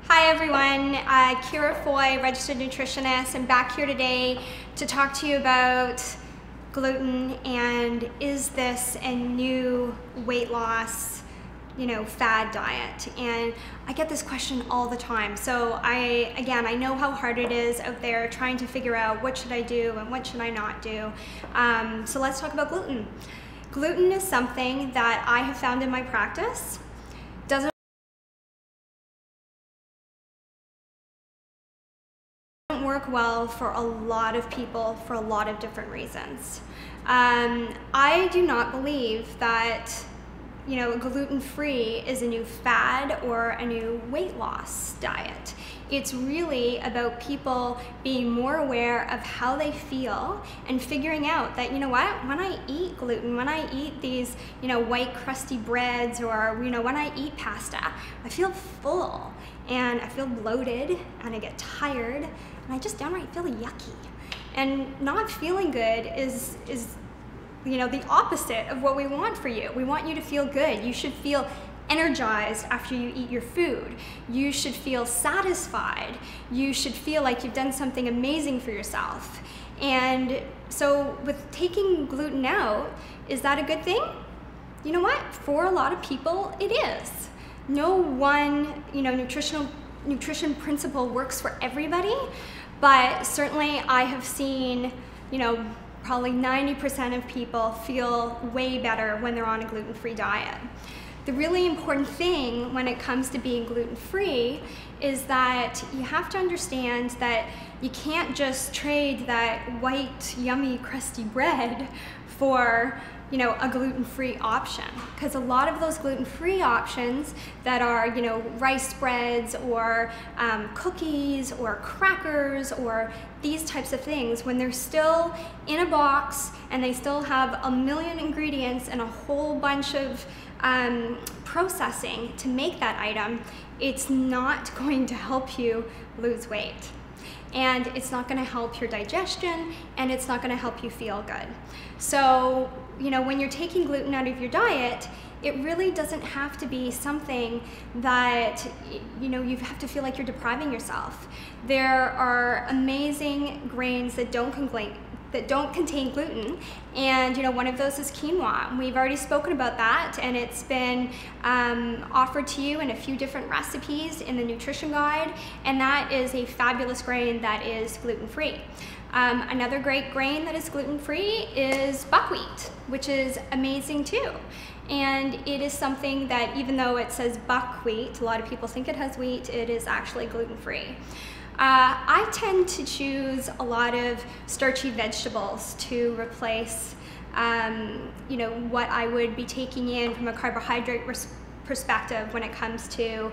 Hi everyone, Kira Foy, registered nutritionist. I'm back here today to talk to you about gluten and is this a new weight loss, fad diet? And I get this question all the time. So I know how hard it is out there trying to figure out what should I do and what should I not do. So let's talk about gluten. Gluten is something that I have found in my practice doesn't work well for a lot of people for a lot of different reasons. I do not believe that gluten-free is a new fad or a new weight loss diet. It's really about people being more aware of how they feel and figuring out that, when I eat gluten, when I eat these, white crusty breads, or, when I eat pasta, I feel full and I feel bloated and I get tired and I just downright feel yucky. And not feeling good is the opposite of what we want for you. We want you to feel good. You should feel energized after you eat your food. You should feel satisfied. You should feel like you've done something amazing for yourself. And so with taking gluten out, is that a good thing? You know what? For a lot of people, it is. No one, nutrition principle works for everybody, but certainly I have seen, probably 90% of people feel way better when they're on a gluten-free diet. The really important thing when it comes to being gluten-free is that you have to understand that you can't just trade that white, yummy, crusty bread for a gluten-free option, because a lot of those gluten-free options that are, rice breads or cookies or crackers or these types of things, when they're still in a box and they still have a million ingredients and a whole bunch of processing to make that item, it's not going to help you lose weight. And it's not going to help your digestion, and it's not going to help you feel good. So, when you're taking gluten out of your diet, it really doesn't have to be something that, you have to feel like you're depriving yourself. There are amazing grains that don't contain gluten, and one of those is quinoa. We've already spoken about that, and it's been offered to you in a few different recipes in the nutrition guide, and that is a fabulous grain that is gluten-free. Another great grain that is gluten-free is buckwheat, which is amazing too. And it is something that, even though it says buckwheat, a lot of people think it has wheat, it is actually gluten-free. I tend to choose a lot of starchy vegetables to replace, what I would be taking in from a carbohydrate perspective when it comes to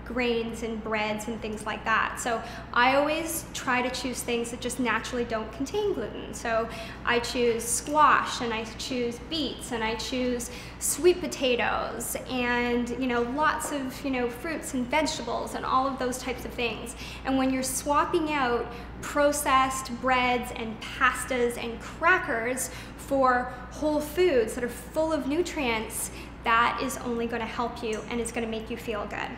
grains and breads and things like that. So I always try to choose things that just naturally don't contain gluten. So I choose squash, and I choose beets, and I choose sweet potatoes, and lots of fruits and vegetables and all of those types of things. And when you're swapping out processed breads and pastas and crackers for whole foods that are full of nutrients, that is only going to help you and it's going to make you feel good.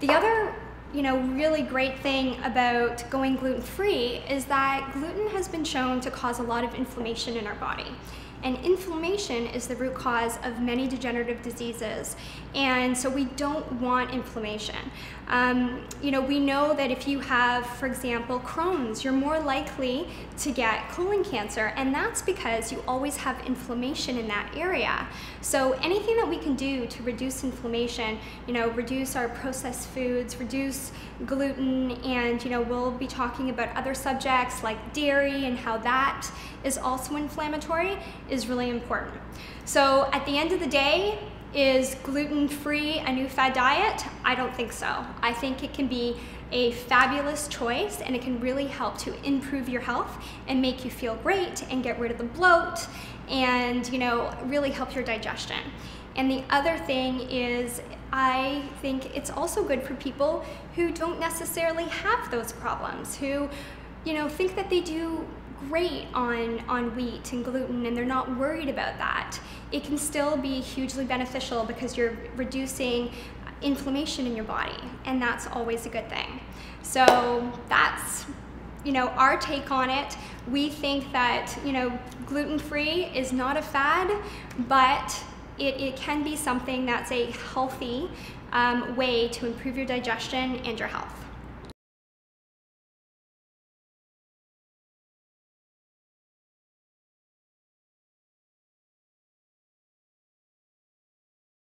The other, really great thing about going gluten-free is that gluten has been shown to cause a lot of inflammation in our body. And inflammation is the root cause of many degenerative diseases. And so we don't want inflammation. We know that if you have, for example, Crohn's, you're more likely to get colon cancer, and that's because you always have inflammation in that area. So anything that we can do to reduce inflammation, reduce our processed foods, reduce gluten, and we'll be talking about other subjects like dairy and how that is also inflammatory, is really important. So at the end of the day, is gluten-free a new fad diet? I don't think so. I think it can be a fabulous choice, and it can really help to improve your health and make you feel great and get rid of the bloat and really help your digestion. And the other thing is, I think it's also good for people who don't necessarily have those problems, who think that they do great on wheat and gluten and they're not worried about that. It can still be hugely beneficial because you're reducing inflammation in your body, and that's always a good thing. So that's, you know, our take on it. We think that, you know, gluten-free is not a fad, but it can be something that's a healthy way to improve your digestion and your health.